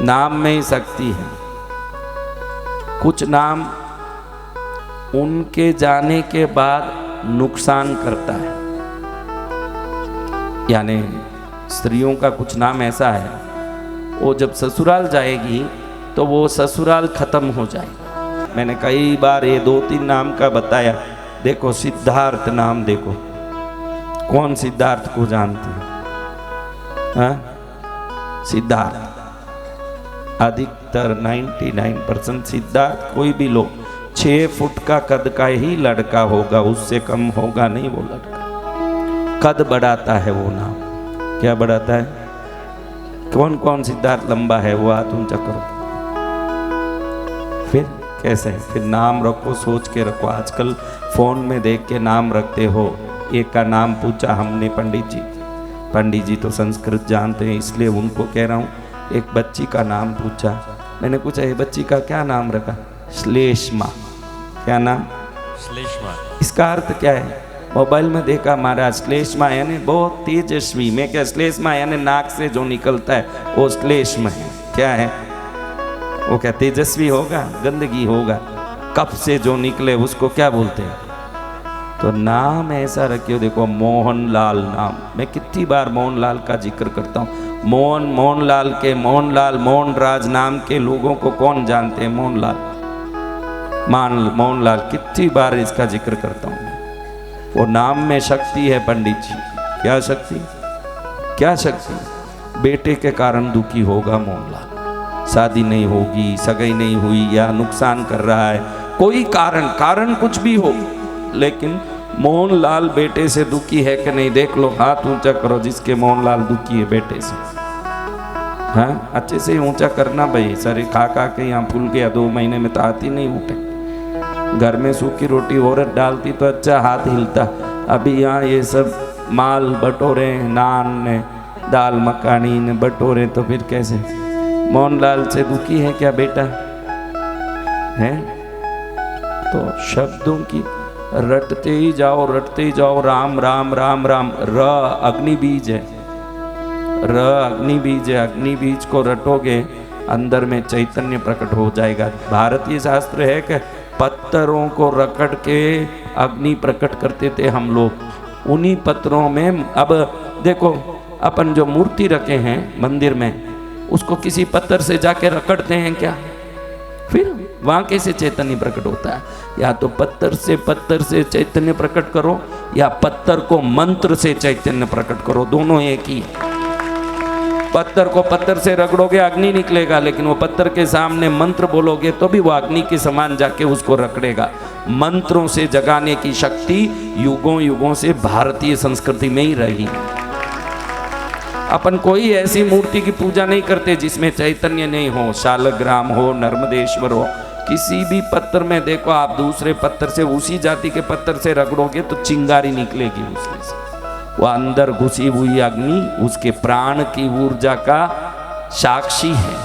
नाम में ही शक्ति है। कुछ नाम उनके जाने के बाद नुकसान करता है, यानी स्त्रियों का कुछ नाम ऐसा है, वो जब ससुराल जाएगी तो वो ससुराल खत्म हो जाएगा। मैंने कई बार ये 2-3 नाम का बताया। देखो सिद्धार्थ नाम, देखो कौन सिद्धार्थ को जानते हैं? सिद्धार्थ अधिकतर 99% सिद्धार्थ कोई भी लो 6 फुट का कद का ही लड़का होगा, उससे कम होगा नहीं वो लड़का। कद बढ़ाता है वो नाम। क्या बढ़ाता है? कौन कौन सिद्धार्थ लंबा है वो हाथ ऊंचा करो। फिर कैसे? फिर नाम रखो, सोच के रखो। आजकल फोन में देख के नाम रखते हो। एक का नाम पूछा हमने पंडित जी तो संस्कृत जानते हैं इसलिए उनको कह रहा हूँ। एक बच्ची का नाम पूछा, मैंने पूछा ये बच्ची का क्या नाम रखा? श्लेष्मा। क्या नाम? श्लेष्मा। इसका अर्थ क्या है? मोबाइल में देखा महाराज, श्लेष्मा यानी बहुत तेजस्वी। मैं क्या, श्लेष्मा यानी नाक से जो निकलता है वो श्लेष्मा है। क्या है वो? क्या तेजस्वी होगा? गंदगी होगा। कफ से जो निकले उसको क्या बोलते हैं? तो नाम ऐसा रखियो। देखो मोहनलाल नाम, मैं कितनी बार मोहनलाल का जिक्र करता हूँ। मोहनलाल के मोहनराज नाम के लोगों को कौन जानते हैं? मोहनलाल कितनी बार इसका जिक्र करता हूँ। वो नाम में शक्ति है पंडित जी। क्या शक्ति? क्या शक्ति? बेटे के कारण दुखी होगा मोहनलाल, शादी नहीं होगी, सगाई नहीं हुई या नुकसान कर रहा है, कोई कारण कुछ भी हो, लेकिन मोहनलाल बेटे से दुखी है कि नहीं देख लो। हाथ ऊंचा करो जिसके मोहनलाल दुखी है बेटे से। हाँ, अच्छे से ऊंचा करना भाई। सर खा के यहाँ फूल गया, 2 महीने में तो हाथ ही नहीं उठे। घर में सूखी रोटी औरत डालती तो अच्छा हाथ हिलता। अभी यहाँ ये सब माल बटोरे, नान दाल मखानी ने बटोरे, तो फिर कैसे? मोहनलाल से दुखी है क्या बेटा? है? तो शब्दों की रटते ही जाओ। राम राम राम राम। र अग्नि बीज है, अग्नि बीज को रटोगे अंदर में चैतन्य प्रकट हो जाएगा। भारतीय शास्त्र है कि पत्थरों को रगड़ के अग्नि प्रकट करते थे हम लोग। उन्हीं पत्थरों में, अब देखो अपन जो मूर्ति रखे हैं मंदिर में, उसको किसी पत्थर से जाके रगड़ते हैं क्या? फिर वहाँ कैसे चैतन्य प्रकट होता है? या तो पत्थर से चैतन्य प्रकट करो, या पत्थर को मंत्र से चैतन्य प्रकट करो। दोनों एक ही है। पत्थर को पत्थर से रगड़ोगे अग्नि निकलेगा, लेकिन वो पत्थर के सामने मंत्र बोलोगे तो भी वो अग्नि के समान जाके उसको रगड़ेगा। मंत्रों से जगाने की शक्ति युगों से भारतीय संस्कृति में ही रही। अपन कोई ऐसी मूर्ति की पूजा नहीं करते जिसमें चैतन्य नहीं हो। शालग्राम हो, नर्मदेश्वर हो, किसी भी पत्थर में देखो आप, दूसरे पत्थर से, उसी जाति के पत्थर से रगड़ोगे तो चिंगारी निकलेगी उसमें से। वो अंदर घुसी हुई अग्नि उसके प्राण की ऊर्जा का साक्षी है।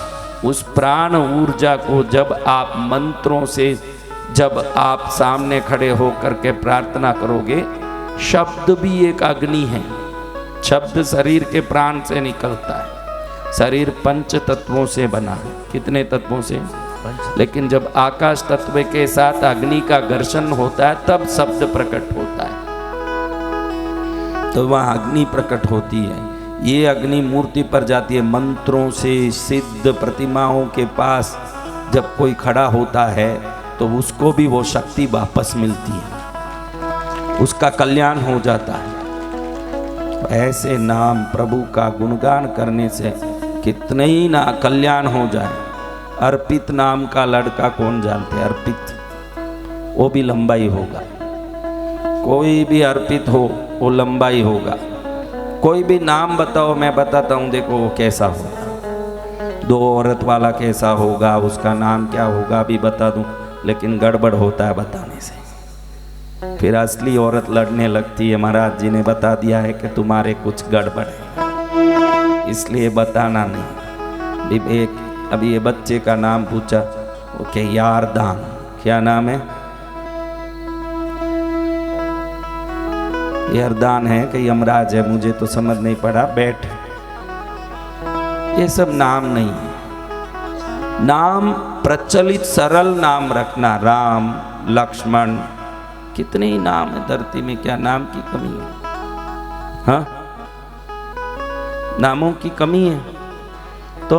उस प्राण ऊर्जा को जब आप मंत्रों से, जब आप सामने खड़े होकर के प्रार्थना करोगे, शब्द भी एक अग्नि है। शब्द शरीर के प्राण से निकलता है। शरीर 5 तत्वों से बना है। कितने तत्वों से? 5। लेकिन जब आकाश तत्व के साथ अग्नि का घर्षण होता है तब शब्द प्रकट होता है, तो वहाँ अग्नि प्रकट होती है। ये अग्नि मूर्ति पर जाती है। मंत्रों से सिद्ध प्रतिमाओं के पास जब कोई खड़ा होता है तो उसको भी वो शक्ति वापस मिलती है, उसका कल्याण हो जाता है। ऐसे नाम प्रभु का गुणगान करने से कितने ही ना कल्याण हो जाए। अर्पित नाम का लड़का कौन जानते हैं? अर्पित, वो भी लंबा ही होगा। कोई भी अर्पित हो वो लंबा ही होगा। कोई भी नाम बताओ, मैं बताता हूँ, देखो वो कैसा होगा। 2 औरत वाला कैसा होगा, उसका नाम क्या होगा अभी बता दूँ, लेकिन गड़बड़ होता है बताने से। फिर असली औरत लड़ने लगती है। महाराज जी ने बता दिया है कि तुम्हारे कुछ गड़बड़ है, इसलिए बताना नहीं। अभी ये बच्चे का नाम पूछा, ओके यारदान। क्या नाम है? यारदान है कि यमराज है, मुझे तो समझ नहीं पड़ा। बैठ, ये सब नाम नहीं है। नाम प्रचलित सरल नाम रखना, राम, लक्ष्मण, कितने ही नाम है धरती में, क्या नाम की कमी है? हाँ, नामों की कमी है? तो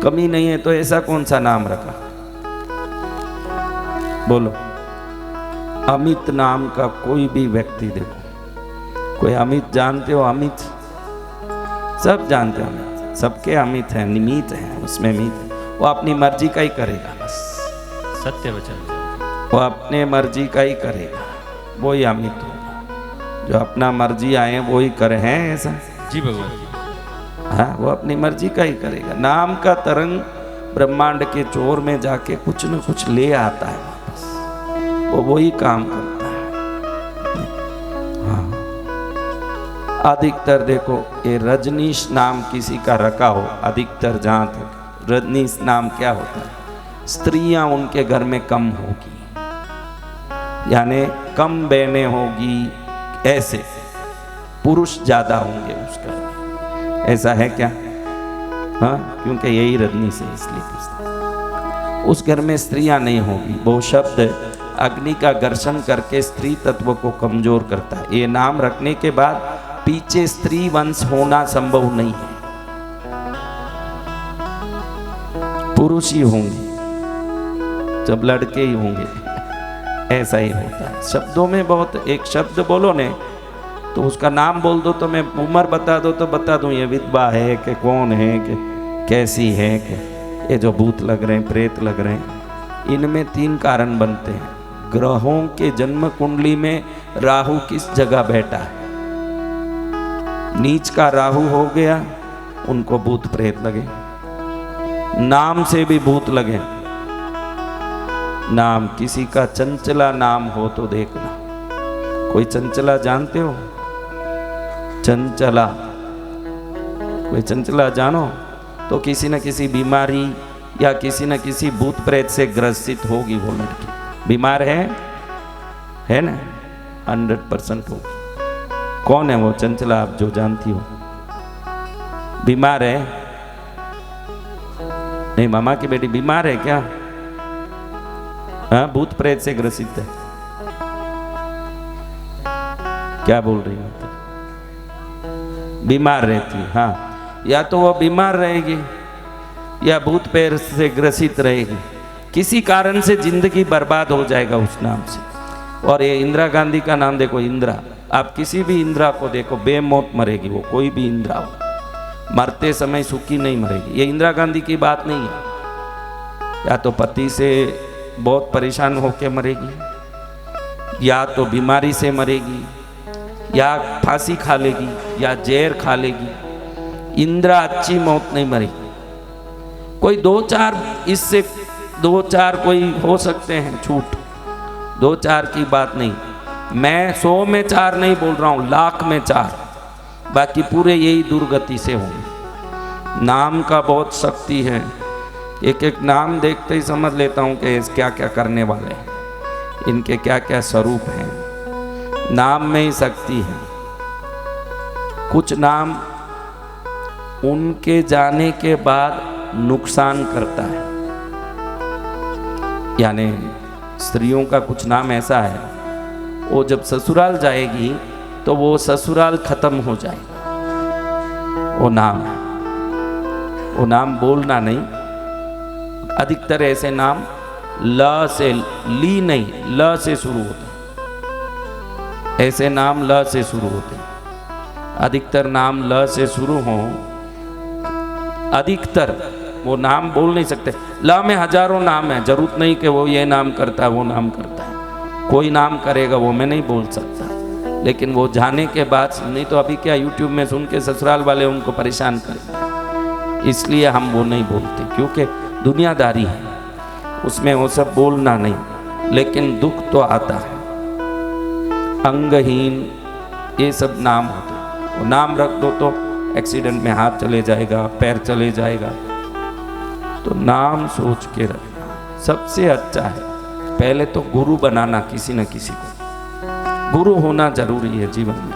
कमी नहीं है तो ऐसा कौन सा नाम रखा? बोलो। अमित नाम का कोई भी व्यक्ति देखो, कोई अमित जानते हो? अमित सब जानते हो, अमित सबके अमित है, निमित है, उसमें मित है। वो अपनी मर्जी का ही करेगा, बस सत्य वचन, वो अपने मर्जी का ही करेगा, वो ही अमित होगा। जो अपना मर्जी आए वो ही करे, हैं ऐसा? जी भगवान जी। हाँ, वो अपनी मर्जी का ही करेगा। नाम का तरंग ब्रह्मांड के चोर में जाके कुछ न कुछ ले आता है वापस, वो वही काम करता है। हाँ, अधिकतर देखो ये रजनीश नाम किसी का रखा हो, अधिकतर जहाँ तक रजनीश नाम क्या होता है, स्त्रियां उनके घर में कम होगी, यानी कम बहनें होगी, ऐसे पुरुष ज्यादा होंगे उस घर में, ऐसा है क्या? हाँ, क्योंकि यही रजनी से इसलिए पूछते, उस घर में स्त्रियां नहीं होगी। वो शब्द अग्नि का घर्षण करके स्त्री तत्व को कमजोर करता है। ये नाम रखने के बाद पीछे स्त्री वंश होना संभव नहीं है, पुरुष ही होंगे, जब लड़के ही होंगे, ऐसा ही होता है। शब्दों में बहुत, एक शब्द बोलो ने तो उसका नाम बोल दो, तो मैं उम्र बता दो तो बता दूं ये विधवा है कि कौन है कि कैसी है कि ये जो भूत लग रहे हैं, प्रेत लग रहे हैं। इनमें 3 कारण बनते हैं। ग्रहों के जन्म कुंडली में राहु किस जगह बैठा है, नीच का राहु हो गया, उनको भूत प्रेत लगे। नाम से भी भूत लगे, नाम किसी का चंचला नाम हो तो देखना, कोई चंचला जानते हो? चंचला, कोई चंचला जानो तो किसी न किसी बीमारी या किसी न किसी भूत प्रेत से ग्रसित होगी वो लड़की। बीमार है ना? 100% होगी। कौन है वो चंचला, आप जो जानती हो? बीमार है? नहीं, मामा की बेटी बीमार है क्या? हाँ, भूत प्रेत से ग्रसित है। क्या बोल रही हो? बीमार रहती, हाँ, या तो वो बीमार रहेगी या भूत प्रेत से ग्रसित रहेगी, किसी कारण से जिंदगी बर्बाद हो जाएगा उस नाम से। और ये इंदिरा गांधी का नाम देखो, इंदिरा, आप किसी भी इंदिरा को देखो, बेमौत मरेगी वो, कोई भी इंदिरा हो, मरते समय सुखी नहीं मरेगी। ये इंदिरा गांधी की बात नहीं है। या तो पति से बहुत परेशान होकर मरेगी, या तो बीमारी से मरेगी, या फांसी खा लेगी, या जहर खा लेगी। इंदिरा अच्छी मौत नहीं मरेगी। कोई 2-4 इससे 2-4 कोई हो सकते हैं छूट, 2-4 की बात नहीं। मैं 100 में 4 नहीं बोल रहा हूँ, लाख में 4, बाकी पूरे यही दुर्गति से होंगे। नाम का बहुत शक्ति है। एक एक नाम देखते ही समझ लेता हूँ कि क्या क्या करने वाले हैं, इनके क्या क्या स्वरूप हैं। नाम में ही शक्ति है। कुछ नाम उनके जाने के बाद नुकसान करता है, यानी स्त्रियों का कुछ नाम ऐसा है, वो जब ससुराल जाएगी तो वो ससुराल खत्म हो जाएगा। वो नाम है, वो नाम बोलना नहीं। अधिकतर ऐसे नाम ल से, ली नहीं, ल से शुरू होते हैं। ऐसे नाम ल से शुरू होते हैं। अधिकतर नाम ल से शुरू हो, अधिकतर वो नाम बोल नहीं सकते। ल में हजारों नाम है, जरूरत नहीं कि वो ये नाम करता है वो नाम करता है। कोई नाम करेगा वो मैं नहीं बोल सकता, लेकिन वो जाने के बाद, नहीं तो अभी क्या यूट्यूब में सुन के ससुराल वाले उनको परेशान करेंगे, इसलिए हम वो नहीं बोलते, क्योंकि दुनियादारी है, उसमें वो सब बोलना नहीं। लेकिन दुख तो आता है। अंगहीन, ये सब नाम होते हैं। वो नाम रख दो तो एक्सीडेंट में हाथ चले जाएगा, पैर चले जाएगा। तो नाम सोच के रखना सबसे अच्छा है। पहले तो गुरु बनाना, किसी न किसी को गुरु होना जरूरी है जीवन में।